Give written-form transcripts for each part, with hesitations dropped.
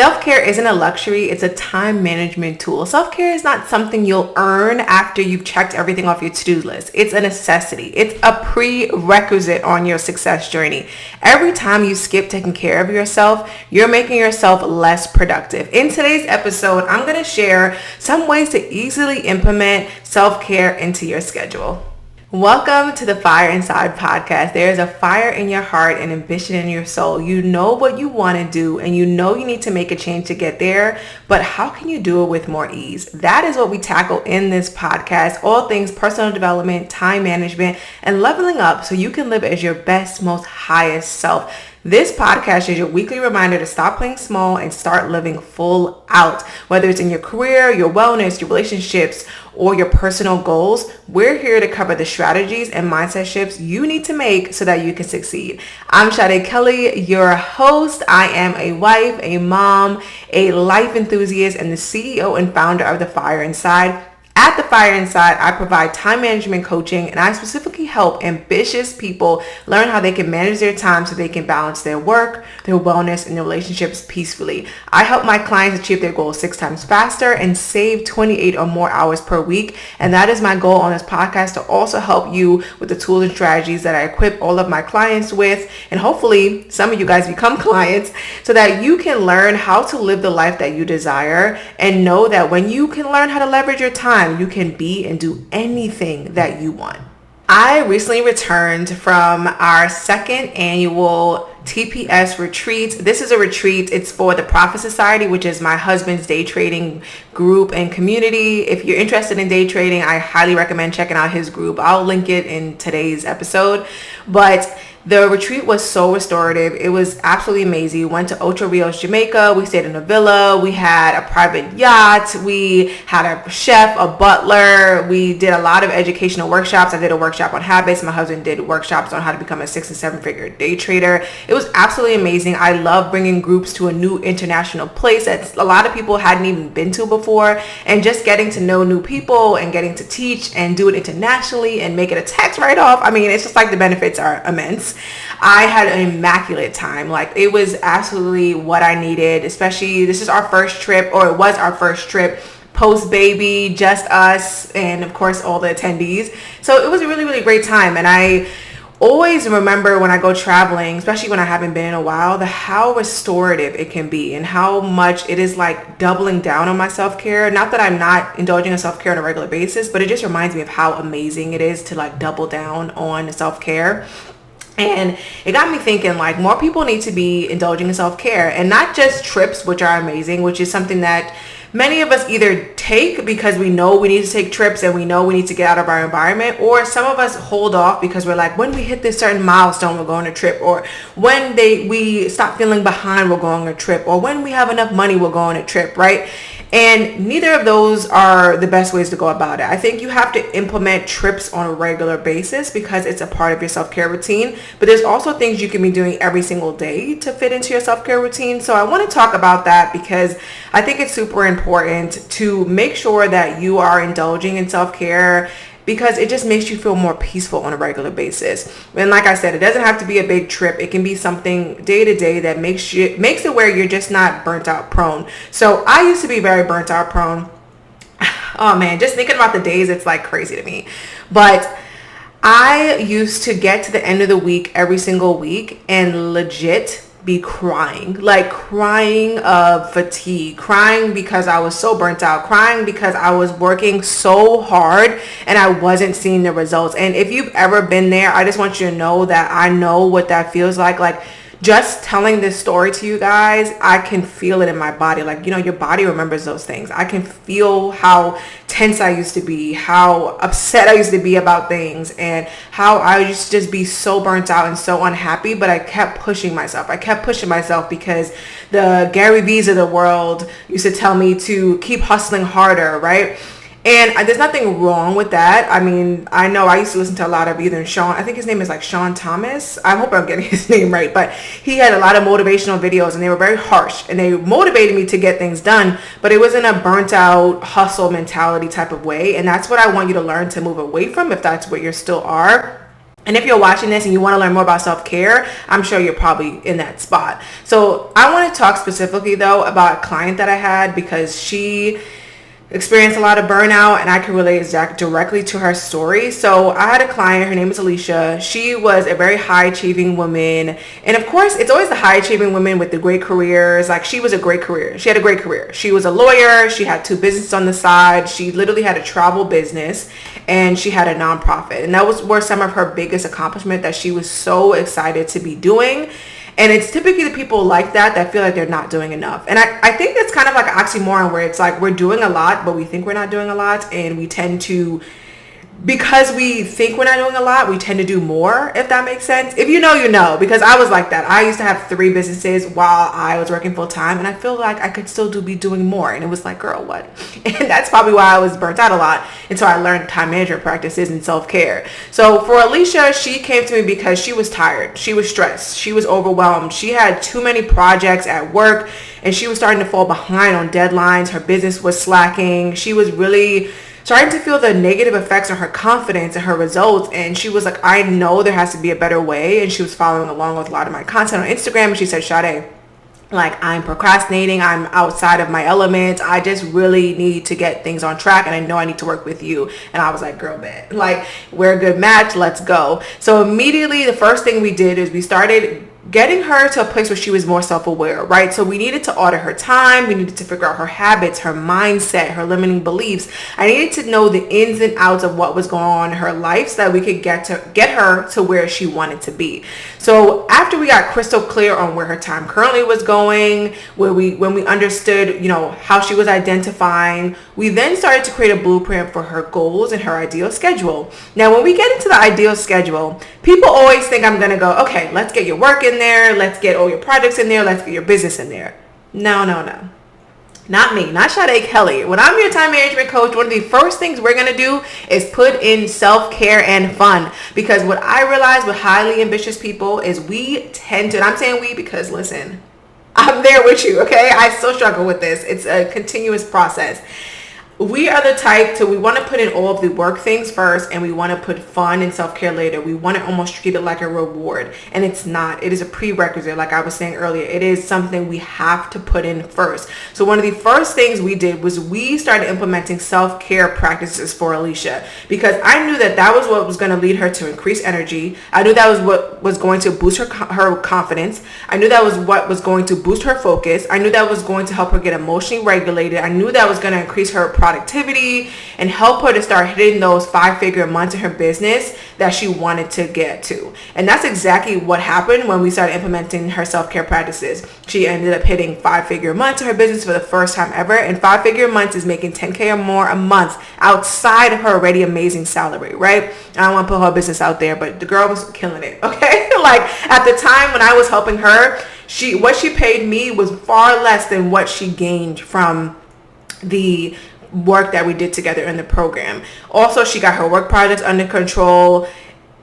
Self-care isn't a luxury, it's a time management tool. Self-care is not something you'll earn after you've checked everything off your to-do list. It's a necessity. It's a prerequisite on your success journey. Every time you skip taking care of yourself, you're making yourself less productive. In today's episode, I'm going to share some ways to easily implement self-care into your schedule. Welcome to the Fire Inside podcast. There is a fire in your heart and ambition in your soul. You know what you want to do and you know you need to make a change to get there, but how can you do it with more ease? That is what we tackle in this podcast. All things personal development, time management, and leveling up so you can live as your best, most highest self. This podcast is your weekly reminder to stop playing small and start living full out. Whether it's in your career, your wellness, your relationships, or your personal goals, we're here to cover the strategies and mindset shifts you need to make so that you can succeed. I'm Sade Kelly, your host. I am a wife, a mom, a life enthusiast, and the CEO and founder of The Fire Inside. At The Fire Inside, I provide time management coaching, and I specifically help ambitious people learn how they can manage their time so they can balance their work, their wellness, and their relationships peacefully. I help my clients achieve their goals 6 times faster and save 28 or more hours per week. And that is my goal on this podcast, to also help you with the tools and strategies that I equip all of my clients with. And hopefully some of you guys become clients so that you can learn how to live the life that you desire, and know that when you can learn how to leverage your time, you can be and do anything that you want. I recently returned from our second annual TPS retreat. This is a retreat. It's for the Profit Society, which is my husband's day trading group and community. If you're interested in day trading, I highly recommend checking out his group. I'll link it in today's episode. But the retreat was so restorative. It was absolutely amazing. We went to Ocho Rios, Jamaica. We stayed in a villa. We had a private yacht. We had a chef, a butler. We did a lot of educational workshops. I did a workshop on habits. My husband did workshops on how to become a 6 and 7 figure day trader. It was absolutely amazing. I love bringing groups to a new international place that a lot of people hadn't even been to before, and just getting to know new people and getting to teach and do it internationally and make it a tax write-off. I mean, it's just like the benefits are immense. I had an immaculate time. Like, it was absolutely what I needed, especially this is our first trip, or it was our first trip post baby, just us, and of course all the attendees. So it was a really, really great time. And I always remember when I go traveling, especially when I haven't been in a while, how restorative it can be and how much it is like doubling down on my self-care. Not that I'm not indulging in self-care on a regular basis, but it just reminds me of how amazing it is to like double down on self-care. And it got me thinking, like, more people need to be indulging in self-care, and not just trips, which are amazing, which is something that many of us either take because we know we need to take trips and we know we need to get out of our environment, or some of us hold off because we're like, when we hit this certain milestone, we're going on a trip, or when we stop feeling behind, we're going on a trip, or when we have enough money, we'll go on a trip, right? And neither of those are the best ways to go about it. I think you have to implement trips on a regular basis because it's a part of your self-care routine. But there's also things you can be doing every single day to fit into your self-care routine. So I want to talk about that because I think it's super important to make sure that you are indulging in self-care, because it just makes you feel more peaceful on a regular basis. And like I said, it doesn't have to be a big trip. It can be something day to day that makes it where you're just not burnt out prone. So I used to be very burnt out prone. Oh man, just thinking about the days, it's like crazy to me. But I used to get to the end of the week every single week and legit be crying of fatigue, crying because I was so burnt out, crying because I was working so hard and I wasn't seeing the results. And if you've ever been there, I just want you to know that I know what that feels like. Like, just telling this story to you guys, I can feel it in my body. Like, you know, your body remembers those things. I can feel how tense I used to be, how upset I used to be about things, and how I used to just be so burnt out and so unhappy. But I kept pushing myself. Because the Gary V's of the world used to tell me to keep hustling harder, right? And there's nothing wrong with that. I mean, I know I used to listen to a lot of either Sean, I think his name is like Sean Thomas. I hope I'm getting his name right, but he had a lot of motivational videos and they were very harsh and they motivated me to get things done, but it wasn't a burnt out hustle mentality type of way. And that's what I want you to learn to move away from if that's what you still are. And if you're watching this and you want to learn more about self-care, I'm sure you're probably in that spot. So I want to talk specifically though about a client that I had, because she experienced a lot of burnout and I can relate directly to her story. So I had a client, her name is Alicia. She was a very high achieving woman. And of course, it's always the high achieving women with the great careers. Like, she was a great career. She had a great career. She was a lawyer. She had 2 businesses on the side. She literally had a travel business and she had a nonprofit. And that were some of her biggest accomplishment that she was so excited to be doing. And it's typically the people like that feel like they're not doing enough. And I think that's kind of like an oxymoron, where it's like we're doing a lot, but we think we're not doing a lot. And we tend to, because we think we're not doing a lot, we tend to do more, if that makes sense. If you know, you know, because I was like that. I used to have 3 businesses while I was working full time, and I feel like I could still be doing more. And it was like, girl, what? And that's probably why I was burnt out a lot until I learned time management practices and self-care. So for Alicia, she came to me because she was tired. She was stressed. She was overwhelmed. She had too many projects at work and she was starting to fall behind on deadlines. Her business was slacking. She was really starting to feel the negative effects on her confidence and her results. And she was like, I know there has to be a better way. And she was following along with a lot of my content on Instagram. And she said, Sade, like, I'm procrastinating. I'm outside of my element. I just really need to get things on track. And I know I need to work with you. And I was like, girl, bet. Like, we're a good match. Let's go. So immediately the first thing we did is we started getting her to a place where she was more self-aware, right? So we needed to audit her time. We needed to figure out her habits, her mindset, her limiting beliefs. I needed to know the ins and outs of what was going on in her life so that we could get her to where she wanted to be. So after we got crystal clear on where her time currently was going, when we understood, you know, how she was identifying, we then started to create a blueprint for her goals and her ideal schedule. Now, when we get into the ideal schedule, people always think I'm going to go, okay, let's get your work in there. Let's get all your projects in there. Let's get your business in there. No. Not me, not Sade Kelly. When I'm your time management coach, one of the first things we're going to do is put in self-care and fun. Because what I realize with highly ambitious people is we tend to, and I'm saying we because, listen, I'm there with you, okay? I still struggle with this. It's a continuous process. We are the type we want to put in all of the work things first, and we want to put fun and self-care later. We want to almost treat it like a reward, and it's not. It is a prerequisite, like I was saying earlier. It is something we have to put in first. So one of the first things we did was we started implementing self-care practices for Alicia, because I knew that was what was going to lead her to increase energy. I knew that was what was going to boost her confidence. I knew that was what was going to boost her focus. I knew that was going to help her get emotionally regulated. I knew that was going to increase her productivity and help her to start hitting those 5-figure months in her business that she wanted to get to. And that's exactly what happened when we started implementing her self-care practices. She ended up hitting 5-figure months in her business for the first time ever. And 5-figure months is making $10K or more a month outside of her already amazing salary, right? I don't want to put her business out there, but the girl was killing it, okay? Like, at the time when I was helping her, what she paid me was far less than what she gained from the work that we did together in the program. Also, she got her work projects under control.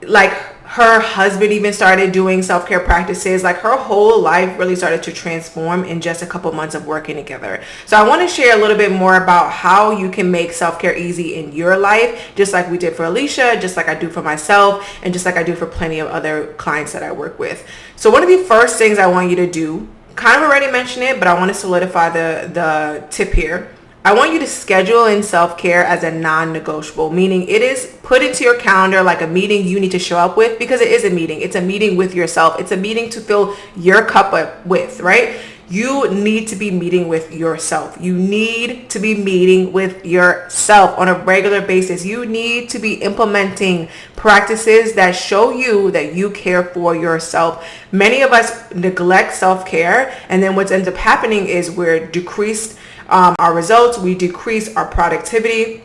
Like, her husband even started doing self-care practices. Like, her whole life really started to transform in just a couple months of working together. So I want to share a little bit more about how you can make self-care easy in your life, just like we did for Alicia, just like I do for myself, and just like I do for plenty of other clients that I work with. So one of the first things I want you to do, kind of already mentioned it, but I want to solidify the tip here. I want you to schedule in self-care as a non-negotiable, meaning it is put into your calendar like a meeting you need to show up with, because it is a meeting. It's a meeting with yourself. It's a meeting to fill your cup up with, right? You need to be meeting with yourself. You need to be meeting with yourself on a regular basis. You need to be implementing practices that show you that you care for yourself. Many of us neglect self-care, and then what ends up happening is we're decreased our results, we decrease our productivity,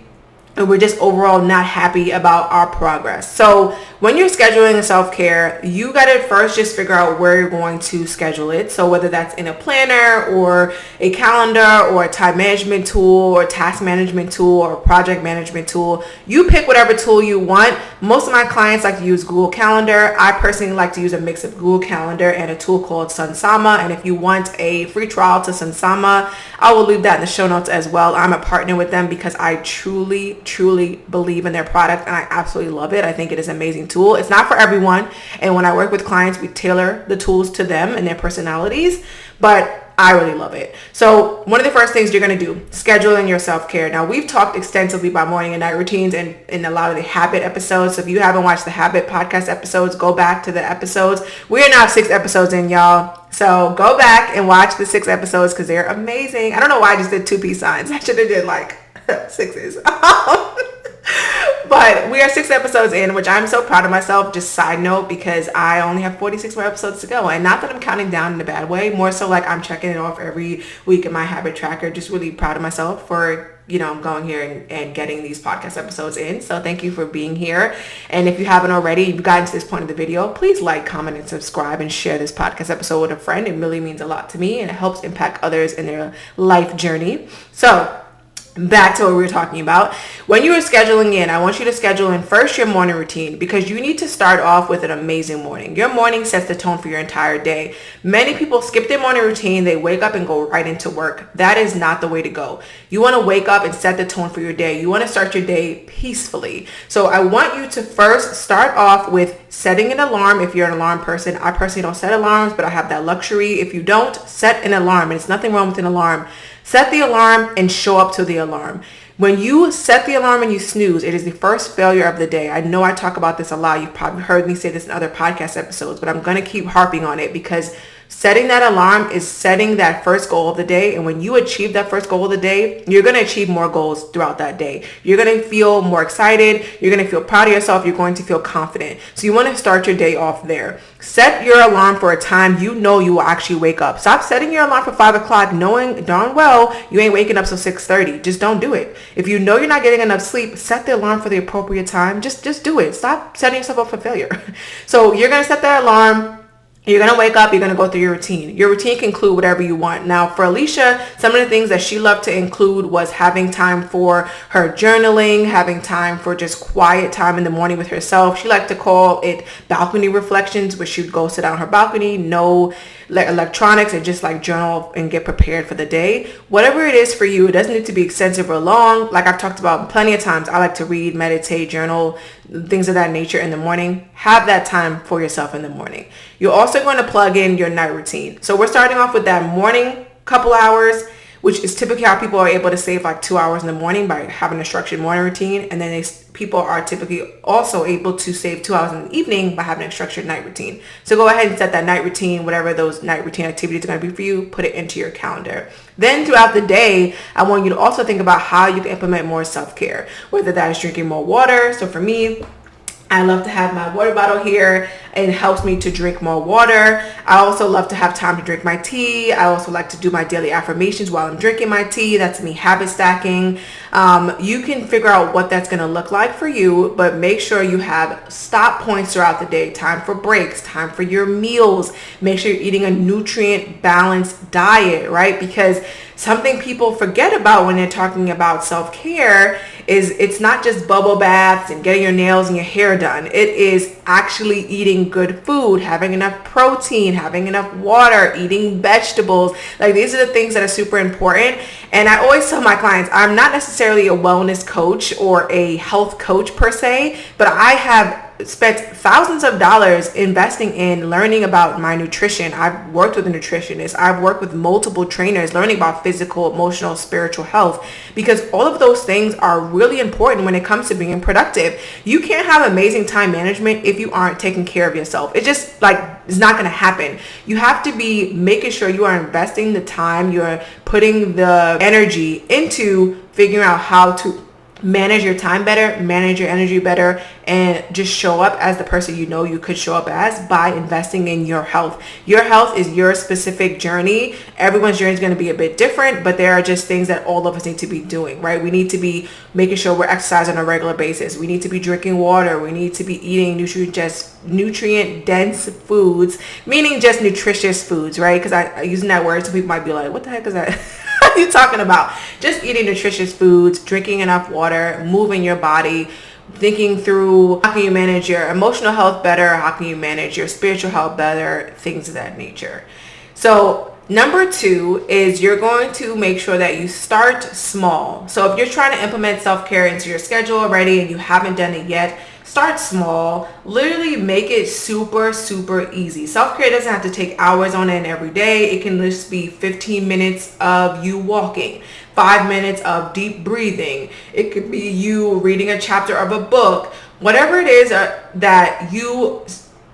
and we're just overall not happy about our progress. So when you're scheduling self-care, you got to first just figure out where you're going to schedule it. So whether that's in a planner or a calendar or a time management tool or task management tool or project management tool, you pick whatever tool you want. Most of my clients like to use Google Calendar. I personally like to use a mix of Google Calendar and a tool called Sunsama. And if you want a free trial to Sunsama, I will leave that in the show notes as well. I'm a partner with them because I truly believe in their product and I absolutely love it. I think it is an amazing tool tool. It's not for everyone. And when I work with clients, we tailor the tools to them and their personalities. But I really love it. So one of the first things you're going to do, scheduling your self-care. Now, we've talked extensively about morning and night routines and in a lot of the habit episodes. So if you haven't watched the habit podcast episodes, go back to the episodes. We are now 6 episodes in, y'all. So go back and watch the 6 episodes because they're amazing. I don't know why I just did 2 peace signs. I should have did like 6s. But we are 6 episodes in, which I'm so proud of myself. Just side note, because I only have 46 more episodes to go. And not that I'm counting down in a bad way, more so like I'm checking it off every week in my habit tracker. Just really proud of myself for, going here and getting these podcast episodes in. So thank you for being here. And if you haven't already, you've gotten to this point of the video, please like, comment, and subscribe and share this podcast episode with a friend. It really means a lot to me and it helps impact others in their life journey. So back to what we were talking about. When you are scheduling in, I want you to schedule in first your morning routine because you need to start off with an amazing morning. Your morning sets the tone for your entire day. Many people skip their morning routine. They wake up and go right into work. That is not the way to go. You want to wake up and set the tone for your day. You want to start your day peacefully. So I want you to first start off with setting an alarm. If you're an alarm person, I personally don't set alarms, but I have that luxury. If you don't, set an alarm. And it's nothing wrong with an alarm. Set the alarm and show up to the alarm. When you set the alarm and you snooze, it is the first failure of the day. I know I talk about this a lot. You've probably heard me say this in other podcast episodes, but I'm going to keep harping on it because setting that alarm is setting that first goal of the day. And when you achieve that first goal of the day, you're going to achieve more goals throughout that day. You're going to feel more excited. You're going to feel proud of yourself. You're going to feel confident. So you want to start your day off there. Set your alarm for a time you know you will actually wake up. Stop setting your alarm for 5 o'clock knowing darn well you ain't waking up till 6:30. Just don't do it. If you know you're not getting enough sleep, set the alarm for the appropriate time. Just do it. Stop setting yourself up for failure. So you're going to set that alarm. You're going to wake up, you're going to go through your routine. Your routine can include whatever you want. Now, for Alicia, some of the things that she loved to include was having time for her journaling, having time for just quiet time in the morning with herself. She liked to call it balcony reflections, where she'd go sit on her balcony, no electronics, and just like journal and get prepared for the day. Whatever it is for you, it doesn't need to be extensive or long. Like I've talked about plenty of times, I like to read, meditate, journal, things of that nature in the morning. Have that time for yourself in the morning. You're also going to plug in your night routine. So we're starting off with that morning couple hours, which is typically how people are able to save like 2 hours in the morning by having a structured morning routine. And then people are typically also able to save 2 hours in the evening by having a structured night routine. So go ahead and set that night routine, whatever those night routine activities are going to be for you, put it into your calendar. Then throughout the day, I want you to also think about how you can implement more self-care, whether that is drinking more water. So for me, I love to have my water bottle here. It helps me to drink more water. I also love to have time to drink my tea. I also like to do my daily affirmations while I'm drinking my tea. That's me habit stacking. You can figure out what that's going to look like for you, but make sure you have stop points throughout the day, time for breaks, time for your meals. Make sure you're eating a nutrient balanced diet, right? Because something people forget about when they're talking about self-care is it's not just bubble baths and getting your nails and your hair done. It is actually eating good food, having enough protein, having enough water, eating vegetables. Like these are the things that are super important. And I always tell my clients, I'm not necessarily a wellness coach or a health coach per se, but I have spent thousands of dollars investing in learning about my nutrition. I've worked with a nutritionist. I've worked with multiple trainers learning about physical, emotional, spiritual health, because all of those things are really important when it comes to being productive. You can't have amazing time management if you aren't taking care of yourself. It just it's not going to happen. You have to be making sure you are investing the time, you're putting the energy into figuring out how to manage your time better, manage your energy better, and just show up as the person you know you could show up as by investing in your health. Your health is your specific journey. Everyone's journey is going to be a bit different, but there are just things that all of us need to be doing, right? We need to be making sure we're exercising on a regular basis. We need to be drinking water. We need to be eating nutrient dense foods, meaning just nutritious foods, right? Because I using that word, some people might be like, what the heck is that? What are you talking about? Just eating nutritious foods, drinking enough water, moving your body, thinking through how can you manage your emotional health better, how can you manage your spiritual health better, things of that nature. So number 2 is you're going to make sure that you start small. So if you're trying to implement self-care into your schedule already and you haven't done it yet, Start small. Literally make it super, super easy. Self-care doesn't have to take hours on end every day. It can just be 15 minutes of you walking, 5 minutes of deep breathing. It could be you reading a chapter of a book. Whatever it is that you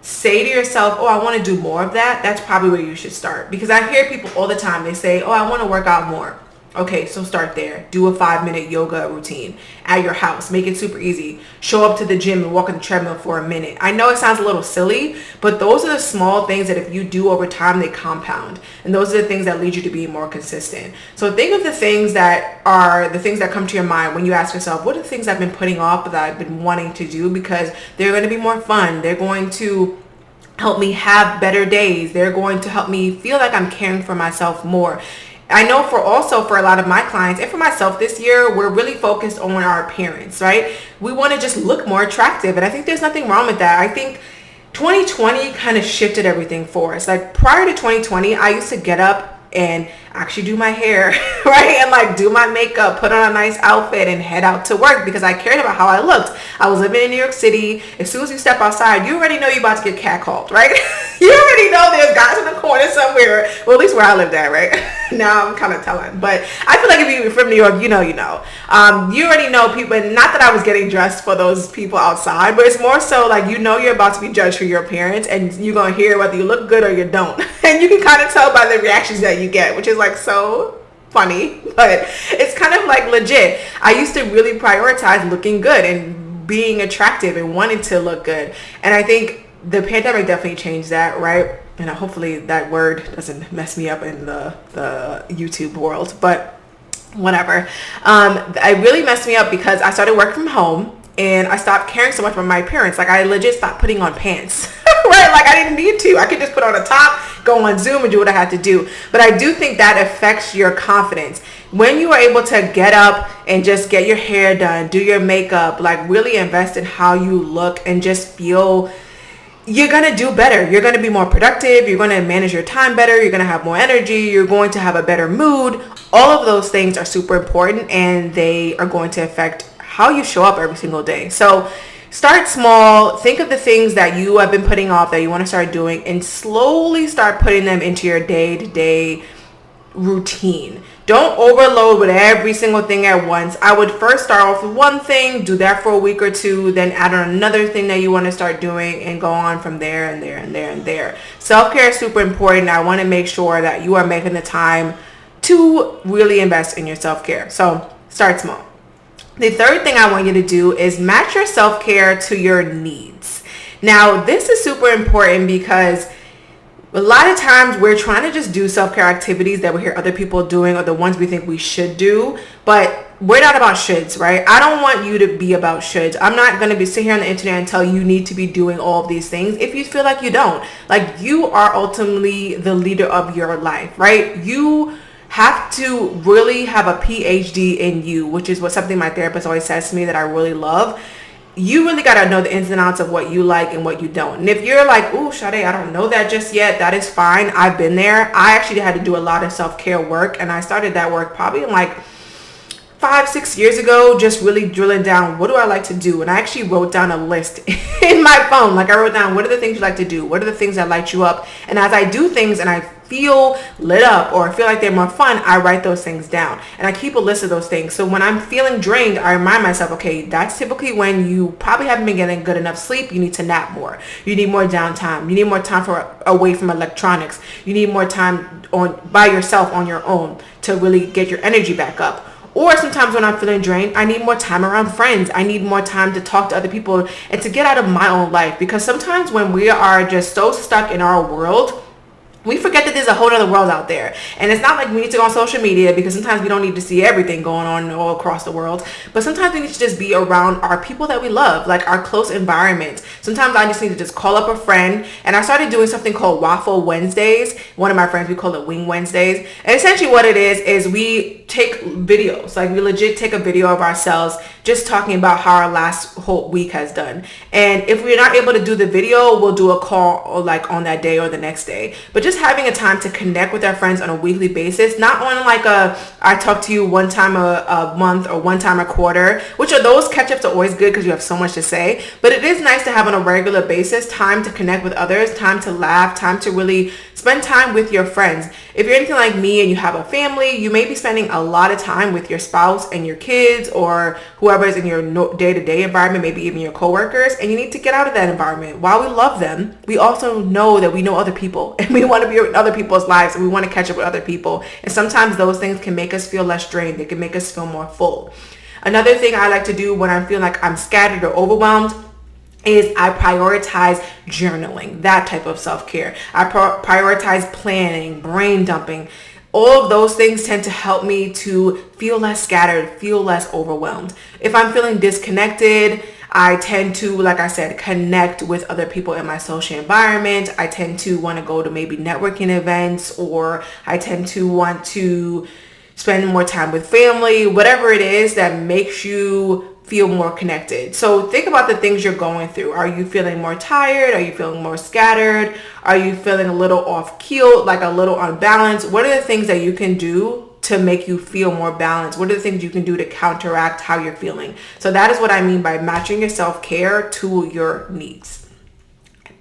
say to yourself, oh, I want to do more of that, that's probably where you should start. Because I hear people all the time, they say, oh, I want to work out more. Okay, so start there. Do a 5-minute yoga routine at your house. Make it super easy. Show up to the gym and walk on the treadmill for a minute. I know it sounds a little silly, but those are the small things that if you do over time, they compound. And those are the things that lead you to being more consistent. So think of the things that are the things that come to your mind when you ask yourself, what are the things I've been putting off that I've been wanting to do, because they're going to be more fun. They're going to help me have better days. They're going to help me feel like I'm caring for myself more. I know for a lot of my clients and for myself this year, we're really focused on our appearance, right? We want to just look more attractive. And I think there's nothing wrong with that. I think 2020 kind of shifted everything for us. Like prior to 2020, I used to get up and actually do my hair, right? And like do my makeup, put on a nice outfit and head out to work because I cared about how I looked. I was living in New York City. As soon as you step outside, you already know you're about to get catcalled, right? You already know there's guys in the corner somewhere. Well, at least where I lived at, right? Now I'm kind of telling. But I feel like if you're from New York, you know. You already know people. And not that I was getting dressed for those people outside, but it's more so like you're about to be judged for your appearance and you're going to hear whether you look good or you don't. And you can kind of tell by the reactions that you get, which is like so funny, but it's kind of like legit. I used to really prioritize looking good and being attractive and wanting to look good. And I think the pandemic definitely changed that, right? And hopefully that word doesn't mess me up in the YouTube world, but whatever. It really messed me up because I started working from home and I stopped caring so much about my appearance. Like I legit stopped putting on pants, right? Like I didn't need to. I could just put on a top, go on Zoom and do what I had to do. But I do think that affects your confidence. When you are able to get up and just get your hair done, do your makeup, like really invest in how you look and just feel, you're going to do better. You're going to be more productive. You're going to manage your time better. You're going to have more energy. You're going to have a better mood. All of those things are super important and they are going to affect how you show up every single day. So start small. Think of the things that you have been putting off that you want to start doing and slowly start putting them into your day-to-day routine. Don't overload with every single thing at once. I would first start off with one thing, do that for a week or two, then add on another thing that you want to start doing and go on from there and there and there and there. Self-care is super important. I want to make sure that you are making the time to really invest in your self-care. So start small. The third thing I want you to do is match your self-care to your needs. Now, this is super important because a lot of times we're trying to just do self-care activities that we hear other people doing or the ones we think we should do, but we're not about shoulds, right? I don't want you to be about shoulds. I'm not going to be sitting here on the internet and tell you need to be doing all of these things if you feel like you don't. Like you are ultimately the leader of your life, right? You have to really have a PhD in you, which is what something my therapist always says to me that I really love. You really got to know the ins and outs of what you like and what you don't. And if you're like, ooh, Sade, I don't know that just yet, that is fine. I've been there. I actually had to do a lot of self-care work, and I started that work probably like 5-6 years ago, just really drilling down, what do I like to do? And I actually wrote down a list in my phone. Like I wrote down, what are the things you like to do? What are the things that light you up? And as I do things and I feel lit up or feel like they're more fun, I write those things down. And I keep a list of those things. So when I'm feeling drained, I remind myself, okay, that's typically when you probably haven't been getting good enough sleep. You need to nap more. You need more downtime. You need more time away from electronics. You need more time by yourself on your own to really get your energy back up. Or sometimes when I'm feeling drained, I need more time around friends. I need more time to talk to other people and to get out of my own life. Because sometimes when we are just so stuck in our world, we forget that there's a whole other world out there. And it's not like we need to go on social media because sometimes we don't need to see everything going on all across the world. But sometimes we need to just be around our people that we love, like our close environment. Sometimes I just need to just call up a friend. And I started doing something called Waffle Wednesdays. One of my friends, we call it Wing Wednesdays. And essentially what it is we take videos. Like, we legit take a video of ourselves just talking about how our last whole week has done. And if we're not able to do the video, we'll do a call or like on that day or the next day. But just having a time to connect with our friends on a weekly basis, not on like I talk to you one time a month or one time a quarter, which are those catch-ups are always good because you have so much to say. But it is nice to have on a regular basis time to connect with others, time to laugh, time to really spend time with your friends. If you're anything like me and you have a family, you may be spending a lot of time with your spouse and your kids or whoever is in your day-to-day environment, maybe even your coworkers, and you need to get out of that environment. While we love them, we also know that we know other people and we want to be in other people's lives and we want to catch up with other people. And sometimes those things can make us feel less drained. They can make us feel more full. Another thing I like to do when I'm feeling like I'm scattered or overwhelmed is I prioritize journaling, that type of self-care. I prioritize planning, brain dumping. All of those things tend to help me to feel less scattered, feel less overwhelmed. If I'm feeling disconnected, I tend to, like I said, connect with other people in my social environment. I tend to want to go to maybe networking events, or I tend to want to spend more time with family, whatever it is that makes you feel more connected. So think about the things you're going through. Are you feeling more tired? Are you feeling more scattered? Are you feeling a little off keel, like a little unbalanced? What are the things that you can do to make you feel more balanced? What are the things you can do to counteract how you're feeling? So that is what I mean by matching your self-care to your needs.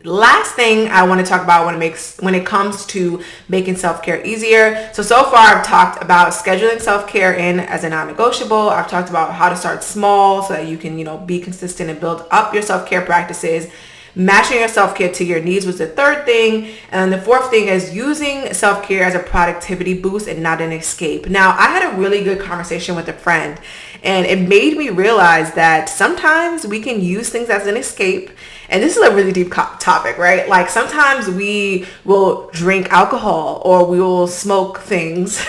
Last thing I want to talk about when it comes to making self-care easier. So far I've talked about scheduling self-care in as a non-negotiable. I've talked about how to start small so that you can, be consistent and build up your self-care practices. Matching your self-care to your needs was the third thing. And the fourth thing is using self-care as a productivity boost and not an escape. Now, I had a really good conversation with a friend, and it made me realize that sometimes we can use things as an escape. And this is a really deep topic, right? Like, sometimes we will drink alcohol or we will smoke things,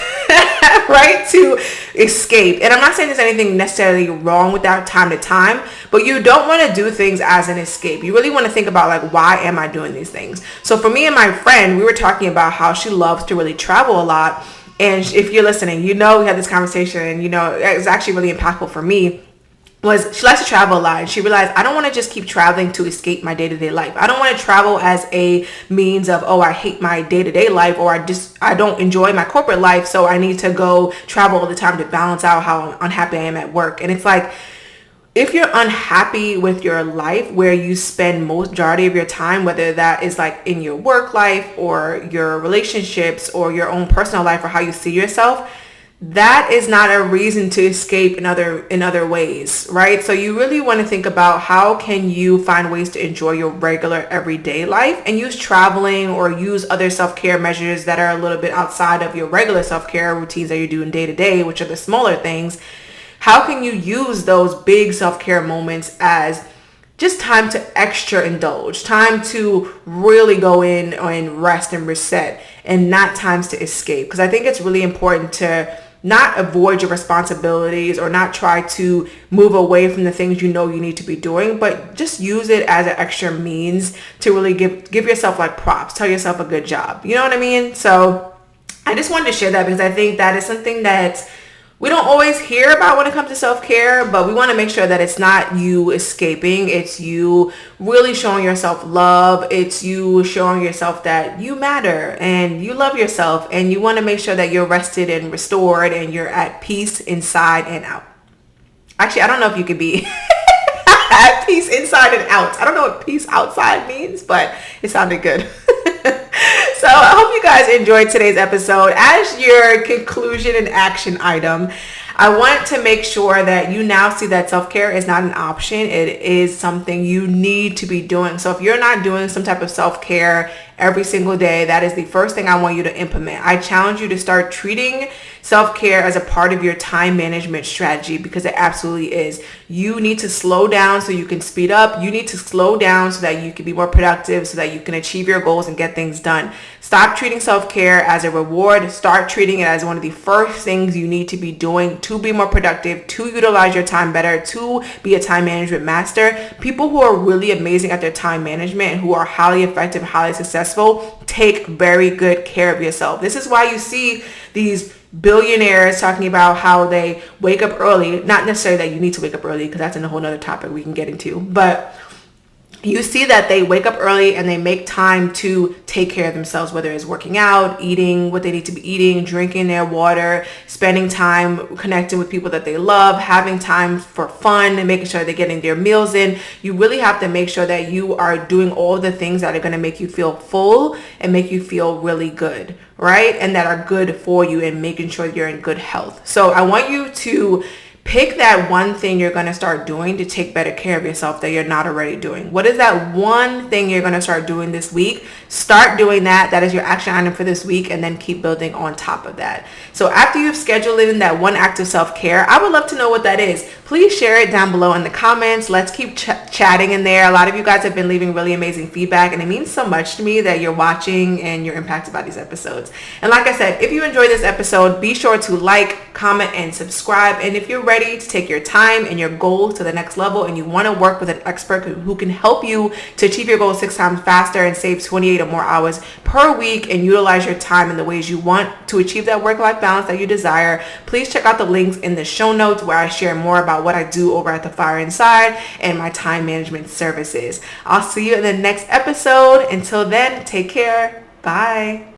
right, to escape. And I'm not saying there's anything necessarily wrong with that time to time, but you don't want to do things as an escape. You really want to think about, like, why am I doing these things? So for me and my friend, we were talking about how she loves to really travel a lot. And if you're listening, we had this conversation, and, it was actually really impactful for me. Was she likes to travel a lot, and she realized, I don't want to just keep traveling to escape my day-to-day life. I don't want to travel as a means of, I hate my day-to-day life, or I don't enjoy my corporate life, so I need to go travel all the time to balance out how unhappy I am at work. And it's like, if you're unhappy with your life, where you spend majority of your time, whether that is like in your work life or your relationships or your own personal life or how you see yourself, that is not a reason to escape in other ways, right? So you really want to think about, how can you find ways to enjoy your regular everyday life and use traveling or use other self-care measures that are a little bit outside of your regular self-care routines that you're doing day to day, which are the smaller things. How can you use those big self-care moments as just time to extra indulge, time to really go in and rest and reset, and not times to escape? Because I think it's really important to not avoid your responsibilities or not try to move away from the things you need to be doing, but just use it as an extra means to really give yourself like props, tell yourself a good job. You know what I mean? So I just wanted to share that because I think that is something that we don't always hear about when it comes to self-care, but we want to make sure that it's not you escaping. It's you really showing yourself love. It's you showing yourself that you matter and you love yourself, and you want to make sure that you're rested and restored and you're at peace inside and out. Actually, I don't know if you could be at peace inside and out. I don't know what peace outside means, but it sounded good. So I hope you guys enjoyed today's episode. As your conclusion and action item, I want to make sure that you now see that self-care is not an option. It is something you need to be doing. So if you're not doing some type of self-care every single day, that is the first thing I want you to implement. I challenge you to start treating self-care as a part of your time management strategy, because it absolutely is. You need to slow down so you can speed up. You need to slow down so that you can be more productive, so that you can achieve your goals and get things done. Stop treating self-care as a reward. Start treating it as one of the first things you need to be doing to be more productive, to utilize your time better, to be a time management master. People who are really amazing at their time management and who are highly effective, highly successful, take very good care of yourself. This is why you see these billionaires talking about how they wake up early. Not necessarily that you need to wake up early, because that's in a whole nother topic we can get into, but you see that they wake up early and they make time to take care of themselves, whether it's working out, eating what they need to be eating, drinking their water, spending time connecting with people that they love, having time for fun, and making sure they're getting their meals in. You really have to make sure that you are doing all the things that are going to make you feel full and make you feel really good, right? And that are good for you, and making sure you're in good health. So I want you to pick that one thing you're going to start doing to take better care of yourself that you're not already doing. What is that one thing you're going to start doing this week? Start doing that. That is your action item for this week, and then keep building on top of that. So after you've scheduled in that one act of self-care, I would love to know what that is. Please share it down below in the comments. Let's keep chatting in there. A lot of you guys have been leaving really amazing feedback, and it means so much to me that you're watching and you're impacted by these episodes. And like I said, if you enjoyed this episode, be sure to like, comment, and subscribe. And if you're ready to take your time and your goals to the next level, and you want to work with an expert who can help you to achieve your goals 6 times faster and save 28 or more hours per week, and utilize your time in the ways you want to achieve that work-life balance that you desire, please check out the links in the show notes, where I share more about what I do over at The Fire Inside and my time management services. I'll see you in the next episode. Until then, take care. Bye.